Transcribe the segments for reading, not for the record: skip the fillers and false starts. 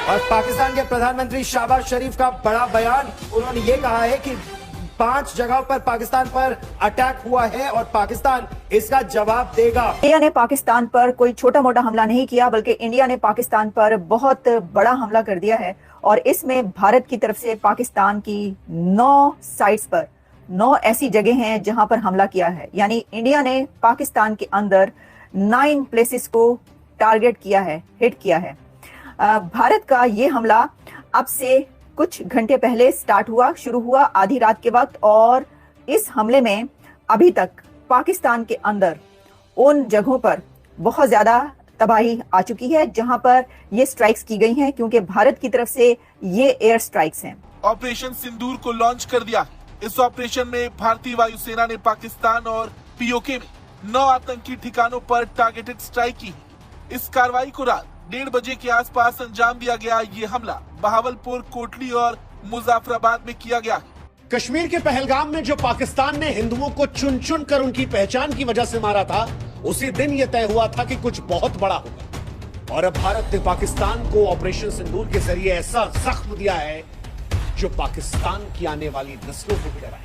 और पाकिस्तान के प्रधानमंत्री शहबाज शरीफ का बड़ा बयान, उन्होंने ये कहा है कि 5 जगहों पर पाकिस्तान पर अटैक हुआ है और पाकिस्तान इसका जवाब देगा। इंडिया ने पाकिस्तान पर कोई छोटा मोटा हमला नहीं किया, बल्कि इंडिया ने पाकिस्तान पर बहुत बड़ा हमला कर दिया है। और इसमें भारत की तरफ से पाकिस्तान की 9 साइट्स पर 9 ऐसी जगह हैं जहां पर हमला किया है। यानी इंडिया ने पाकिस्तान के अंदर 9 प्लेसेस को टारगेट किया है, हिट किया है। भारत का ये हमला अब से कुछ घंटे पहले शुरू हुआ आधी रात के वक्त, और इस हमले में अभी तक पाकिस्तान के अंदर उन जगहों पर बहुत ज्यादा तबाही आ चुकी है जहां पर ये स्ट्राइक्स की गई हैं, क्योंकि भारत की तरफ से ये एयर स्ट्राइक्स हैं। ऑपरेशन सिंदूर को लॉन्च कर दिया। इस ऑपरेशन में भारतीय वायुसेना ने पाकिस्तान और पीओके में 9 आतंकी ठिकानों पर टारगेटेड स्ट्राइक की। इस कार्रवाई को रात 1:30 बजे के आसपास अंजाम दिया गया। ये हमला बहावलपुर, कोटली और मुजफ्फराबाद में किया गया। कश्मीर के पहलगाम में जो पाकिस्तान ने हिंदुओं को चुन चुन कर उनकी पहचान की वजह से मारा था, उसी दिन यह तय हुआ था कि कुछ बहुत बड़ा होगा। और अब भारत ने पाकिस्तान को ऑपरेशन सिंदूर के जरिए ऐसा जख्म दिया है जो पाकिस्तान की आने वाली नस्लों को भी डराए।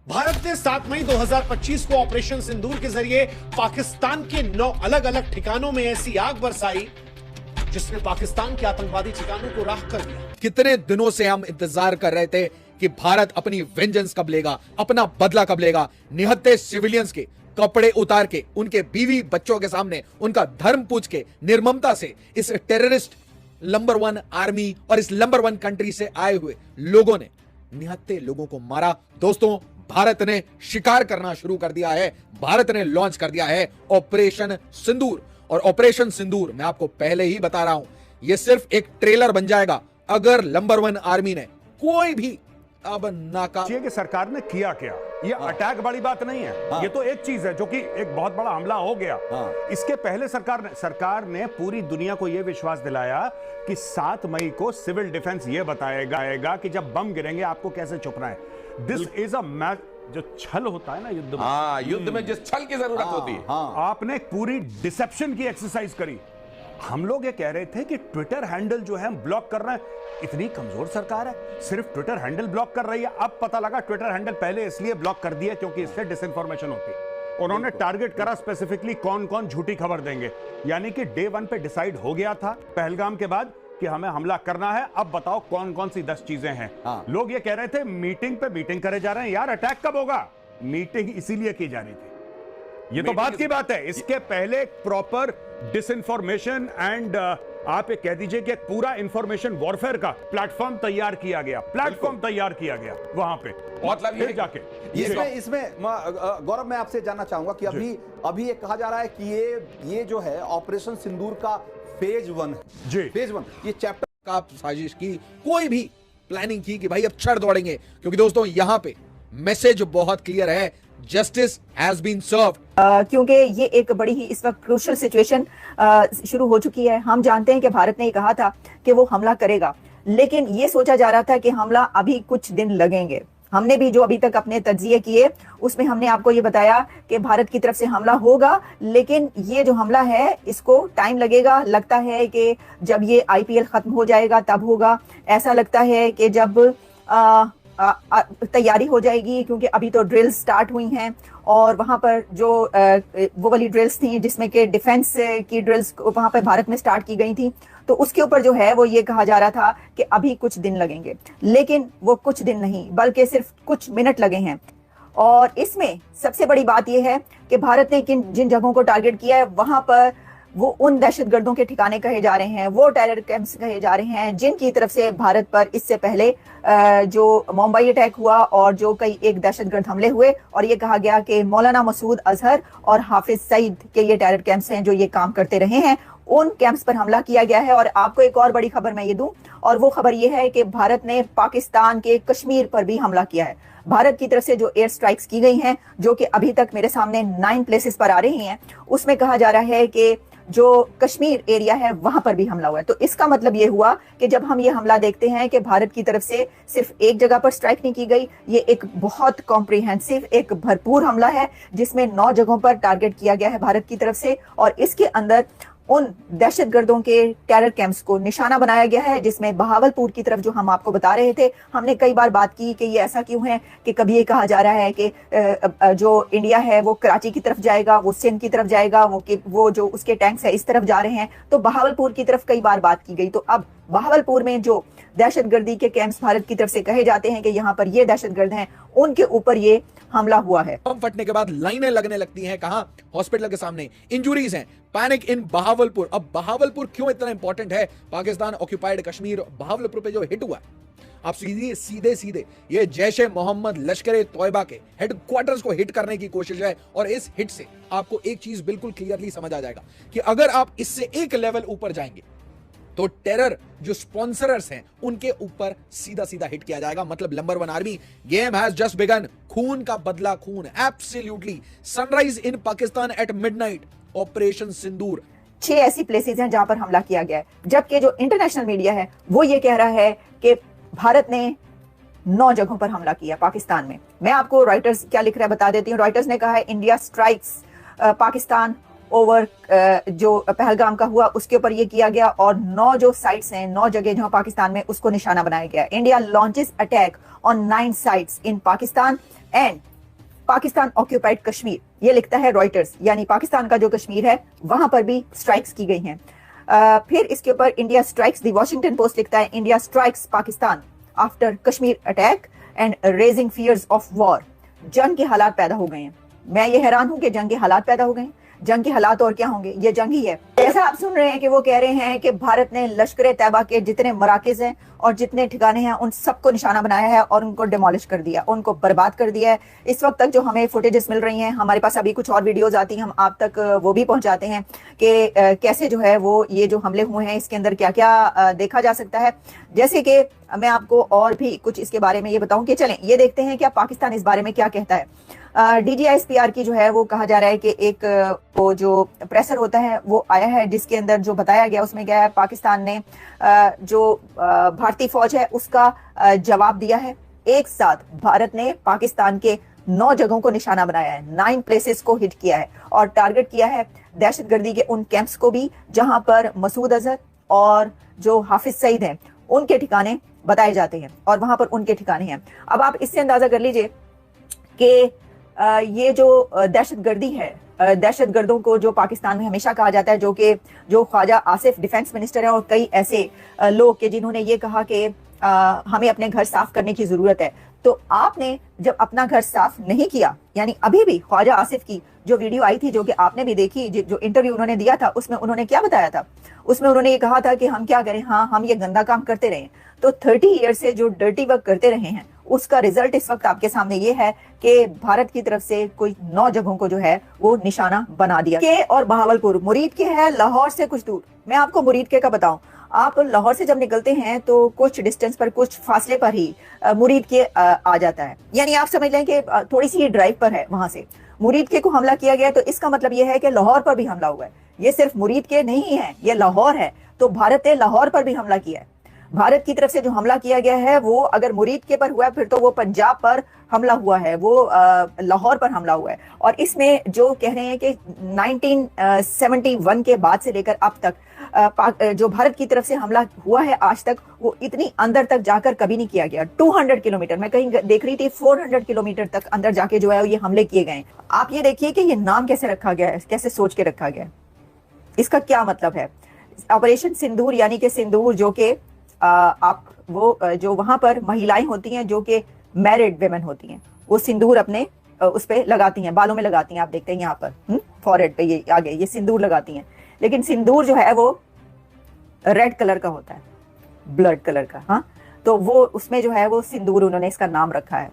भारत ने 7 मई 2025 को ऑपरेशन सिंदूर के जरिए पाकिस्तान के 9 अलग अलग ठिकानों में ऐसी आग बरसाई जिसने पाकिस्तान के आतंकवादी ठिकानों को राख कर दिया। कितने दिनों से हम इंतजार कर रहे थे कि भारत अपनी वेंजेंस कब लेगा, अपना बदला कब लेगा। निहत्थे सिविलियंस के कपड़े उतार के, उनके बीवी बच्चों के सामने उनका धर्म पूछ के निर्ममता से इस टेररिस्ट नंबर 1 आर्मी और इस नंबर 1 कंट्री से आए हुए लोगों ने निहत्थे लोगों को मारा। दोस्तों, भारत ने शिकार करना शुरू कर दिया है। भारत ने लॉन्च कर दिया है ऑपरेशन सिंदूर। और ऑपरेशन सिंदूर, मैं आपको पहले ही बता रहा हूं, यह सिर्फ एक ट्रेलर बन जाएगा अगर नंबर 1 आर्मी ने कोई भी अब नाका कि सरकार ने किया क्या। ये अटैक बड़ी बात नहीं है। ये तो एक चीज है जो कि एक बहुत बड़ा हमला हो गया। इसके पहले सरकार ने पूरी दुनिया को यह विश्वास दिलाया कि 7 मई को सिविल डिफेंस ये बताएगा कि जब बम गिरेंगे आपको कैसे छुपना है। This is a match. जो छल होता है ना युद्ध में, युद्ध में जिस छल की जरूरत होती है, आपने पूरी डिसेप्शन की एक्सरसाइज करी। हम लोग ये कह रहे थे कि ट्विटर हैंडल जो है हम ब्लॉक कर रहे हैं। इतनी कमजोर सरकार है, सिर्फ ट्विटर हैंडल ब्लॉक कर रही है। अब पता लगा ट्विटर हैंडल पहले इसलिए ब्लॉक कर दिया क्योंकि इससे डिसइंफॉर्मेशन होती है। उन्होंने टारगेट करा स्पेसिफिकली कौन कौन झूठी खबर देंगे। यानी कि डे 1 पे डिसाइड हो गया था पहलगाम के बाद कि हमें हमला करना है। अब बताओ कौन कौन सी 10 चीजें हैं। लोग ये कह रहे थे मीटिंग पे मीटिंग करे जा रहे हैं। यार अटैक कब होगा? मीटिंग इसीलिए की जा रही थी। ये तो बात की बात है। इसके पहले प्रॉपर डिसइंफॉर्मेशन एंड आप ये कह दीजिए कि पूरा इंफॉर्मेशन वॉरफेयर का प्लेटफॉर्म तैयार किया गया। वहां पे मतलब ये जाके इसमें गौरव, मैं आपसे जानना चाहूंगा कि अभी ये कहा जा रहा है कि ये जो है ऑपरेशन सिंदूर का फेज 1 है। फेज 1 ये चैप्टर का साजिश की, कोई भी प्लानिंग की कि भाई अब छड़ दौड़ेंगे। क्योंकि दोस्तों यहां पे मैसेज बहुत क्लियर है, जस्टिस हैज बीन सर्व्ड। क्योंकि ये एक बड़ी ही इस वक्त क्रूशियल सिचुएशन शुरू हो चुकी है। हम जानते हैं कि भारत ने कहा था कि वो हमला करेगा, लेकिन ये सोचा जा रहा था कि हमला अभी कुछ दिन लगेंगे। हमने भी जो अभी तक अपने तज्जिए किए उसमें हमने आपको ये बताया कि भारत की तरफ से हमला होगा, लेकिन ये जो हमला है इसको टाइम लगेगा। लगता है कि जब ये आईपीएल खत्म हो जाएगा तब होगा। ऐसा लगता है कि जब तैयारी हो जाएगी, क्योंकि अभी तो ड्रिल्स स्टार्ट हुई हैं और वहां पर जो वो वाली ड्रिल्स थी जिसमें कि डिफेंस की ड्रिल्स वहां पर भारत में स्टार्ट की गई थी, तो उसके ऊपर जो है वो ये कहा जा रहा था कि अभी कुछ दिन लगेंगे। लेकिन वो कुछ दिन नहीं बल्कि सिर्फ कुछ मिनट लगे हैं। और इसमें सबसे बड़ी बात यह है कि भारत ने जिन जगहों को टारगेट किया है वहां पर वो उन दहशतगर्दों के ठिकाने कहे जा रहे हैं, वो टेरर कैंप्स कहे जा रहे हैं जिनकी तरफ से भारत पर इससे पहले जो मुंबई अटैक हुआ और जो कई एक दहशतगर्द हमले हुए, और ये कहा गया कि मौलाना मसूद अजहर और हाफिज सईद के ये टेरर कैंप्स हैं जो ये काम करते रहे हैं। उन कैंप्स पर हमला किया गया है। और आपको एक और बड़ी खबर मैं ये दूं, और वो खबर ये है कि भारत ने पाकिस्तान के कश्मीर पर भी हमला किया है। भारत की तरफ से जो एयर स्ट्राइक्स की गई हैं, जो कि अभी तक मेरे सामने 9 प्लेसेस पर आ रही हैं, उसमें कहा जा रहा है कि जो कश्मीर एरिया है वहां पर भी हमला हुआ है। तो इसका मतलब ये हुआ कि जब हम ये हमला देखते हैं कि भारत की तरफ से सिर्फ एक जगह पर स्ट्राइक नहीं की गई, ये एक बहुत कॉम्प्रिहेंसिव, एक भरपूर हमला है जिसमें 9 जगहों पर टारगेट किया गया है भारत की तरफ से, और इसके अंदर उन दहशतगर्दों के टेरर कैंप्स को निशाना बनाया गया है, जिसमें बहावलपुर की तरफ, जो हम आपको बता रहे थे, हमने कई बार बात की कि ये ऐसा क्यों है कि कभी ये कहा जा रहा है कि जो इंडिया है वो कराची की तरफ जाएगा, वो सिंध की तरफ जाएगा, वो जो उसके टैंक्स है इस तरफ जा रहे हैं, तो बहावलपुर की तरफ कई बार बात की गई। तो अब बहावलपुर में जो दहशतगर्दी के कैंप्स भारत की तरफ से कहे जाते हैं कि यहाँ पर ये दहशतगर्द हैं, उनके ऊपर ये हमला हुआ है। बम फटने के बाद लाइनें लगने लगती हैं, कहां? हॉस्पिटल के सामने। इंजुरीज हैं, पैनिक इन बहावलपुर। अब बहावलपुर क्यों इतना इंपॉर्टेंट है? पाकिस्तान ऑक्यूपाइड कश्मीर बहावलपुर पे जो हिट हुआ है, आप सीधे ये जैश ए मोहम्मद लश्कर ए तौयबा के हेडक्वार्टर्स को हिट करने की कोशिश है। और इस हिट से आपको एक चीज बिल्कुल क्लियरली समझ आ जाएगा कि अगर आप इससे एक लेवल ऊपर जाएंगे तो टेरर जो स्पॉन्सरर्स हैं उनके ऊपर सीधा सीधा हिट किया जाएगा। मतलब number 1 army, game has just begun. खून का बदला खून, absolutely. Sunrise in Pakistan at midnight, operation Sindoor. 6 ऐसी प्लेसेस हैं जहां पर हमला किया गया है, जबकि जो इंटरनेशनल मीडिया है वो ये कह रहा है कि भारत ने 9 जगहों पर हमला किया पाकिस्तान में। मैं आपको रॉयटर्स क्या लिख रहा है बता देती हूँ। रॉयटर्स ने कहा है इंडिया स्ट्राइक्स पाकिस्तान ओवर जो पहलगाम का हुआ उसके ऊपर ये किया गया, और 9 जो साइट्स हैं, 9 जगह जहां पाकिस्तान में, उसको निशाना बनाया गया। India launches attack on 9 sites in Pakistan and Pakistan occupied Kashmir, ये लिखता है रॉयटर्स, यानी पाकिस्तान का जो कश्मीर है वहां पर भी स्ट्राइक्स की गई हैं। फिर इसके ऊपर India strikes, the Washington Post लिखता है India strikes Pakistan after Kashmir attack and raging fears of war. जंग के हालात पैदा हो गए हैं। मैं ये हैरान हूं कि जंग के हालात पैदा हो गए हैं। जंग के हालात और क्या होंगे, ये जंग ही है। जैसा आप सुन रहे हैं कि वो कह रहे हैं कि भारत ने लश्कर तैयबा के जितने मराकिज हैं और जितने ठिकाने हैं उन सबको निशाना बनाया है और उनको डिमोलिश कर दिया, उनको बर्बाद कर दिया है। इस वक्त तक जो हमें फुटेजेस मिल रही हैं, हमारे पास अभी कुछ और वीडियोस आती हैं, हम आप तक वो भी पहुंचाते हैं कि कैसे जो है वो ये जो हमले हुए हैं इसके अंदर क्या क्या देखा जा सकता है। जैसे कि मैं आपको और भी कुछ इसके बारे में ये बताऊं कि चलें ये देखते हैं क्या पाकिस्तान इस बारे में क्या कहता है। DGISPR की जो है वो कहा जा रहा है कि एक वो जो प्रेशर होता है वो आया है, जिसके अंदर जो बताया गया उसमें क्या है, पाकिस्तान ने जो भारतीय फौज है उसका जवाब दिया है। एक साथ भारत ने पाकिस्तान के 9 जगहों को निशाना बनाया है, 9 प्लेसेस को हिट किया है और टारगेट किया है दहशतगर्दी के उन कैंप्स को भी जहां पर मसूद अजहर और जो हाफिज सईद हैं उनके ठिकाने बताए जाते हैं और वहां पर उनके ठिकाने हैं। अब आप इससे अंदाजा कर लीजिए कि ये जो दहशतगर्दी है, दहशतगर्दों को जो पाकिस्तान में हमेशा कहा जाता है, जो ख्वाजा आसिफ डिफेंस मिनिस्टर है और कई ऐसे लोग के जिन्होंने ये कहा कि हमें अपने घर साफ करने की जरूरत है। तो आपने जब अपना घर साफ नहीं किया, यानी अभी भी ख्वाजा आसिफ की जो वीडियो आई थी, जो कि आपने भी देखी, जो इंटरव्यू उन्होंने दिया था, उसमें उन्होंने क्या बताया था, उसमें उन्होंने ये कहा था कि हम क्या करें, हाँ हम ये गंदा काम करते रहे। तो 30 ईयर से जो डर्टी वर्क करते रहे हैं उसका रिजल्ट इस वक्त आपके सामने ये है कि भारत की तरफ से कोई 9 जगहों को जो है वो निशाना बना दिया। के और बहावलपुर मुरीद के है लाहौर से कुछ दूर। मैं आपको मुरीद के का बताऊं, आप लाहौर से जब निकलते हैं तो कुछ डिस्टेंस पर, कुछ फासले पर ही मुरीद के आ जाता है, यानी आप समझ लें कि थोड़ी सी ड्राइव पर है। वहां से मुरीद के को हमला किया गया, तो इसका मतलब यह है कि लाहौर पर भी हमला हुआ है। ये सिर्फ मुरीद के नहीं है, ये लाहौर है। तो भारत ने लाहौर पर भी हमला किया है। भारत की तरफ से जो हमला किया गया है वो अगर मुरीद के पर हुआ है फिर तो वो पंजाब पर हमला हुआ है, वो लाहौर पर हमला हुआ है। और इसमें जो कह रहे हैं कि 1971 के बाद से लेकर अब तक जो भारत की तरफ से हमला हुआ है आज तक, वो इतनी अंदर तक जाकर कभी नहीं किया गया। 200 किलोमीटर, मैं कहीं देख रही थी 400 किलोमीटर तक अंदर जाके जो है ये हमले किए गए। आप ये देखिए कि ये नाम कैसे रखा गया है, कैसे सोच के रखा गया है, इसका क्या मतलब है। ऑपरेशन सिंदूर, यानी कि सिंदूर जो कि आप वो जो वहां पर महिलाएं होती हैं जो कि मैरिड वेमेन होती हैं, वो सिंदूर अपने उस पे लगाती हैं, बालों में लगाती हैं। आप देखते हैं यहाँ पर फॉरहेड पे ये आगे ये सिंदूर लगाती हैं, लेकिन सिंदूर जो है वो रेड कलर का होता है, ब्लड कलर का। हाँ, तो वो उसमें जो है वो सिंदूर उन्होंने इसका नाम रखा है।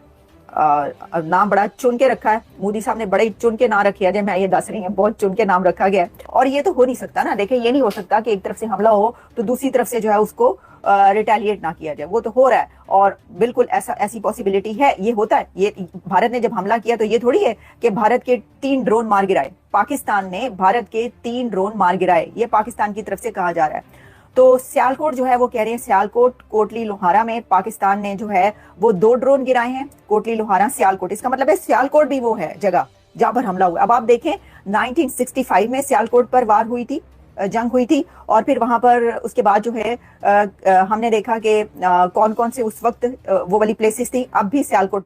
नाम बड़ा चुन के रखा है, मोदी साहब ने बड़े चुन के नाम रखे हैं। मैं ये दस रही हूँ, बहुत चुन के नाम रखा गया है। और ये तो हो नहीं सकता ना, देखिए ये नहीं हो सकता कि एक तरफ से हमला हो तो दूसरी तरफ से जो है उसको रिटेलिएट ना किया जाए। वो तो हो रहा है और बिल्कुल ऐसी पॉसिबिलिटी है, ये होता है। ये भारत ने जब हमला किया तो ये थोड़ी है कि भारत के 3 ड्रोन मार गिराए, पाकिस्तान ने भारत के 3 ड्रोन मार गिराए, ये पाकिस्तान की तरफ से कहा जा रहा है। तो सियालकोट जो है वो कह रहे हैं, सियालकोट कोटली लोहारा में पाकिस्तान ने जो है वो 2 ड्रोन गिराए हैं, कोटली लोहारा सियालकोट, इसका मतलब है सियालकोट भी वो है जगह जहां पर हमला हुआ। अब आप देखें 1965 में सियालकोट पर वार हुई थी, जंग हुई थी, और फिर वहां पर उसके बाद जो है हमने देखा कि कौन कौन से उस वक्त वो वाली प्लेसेस थी। अब भी सियालकोट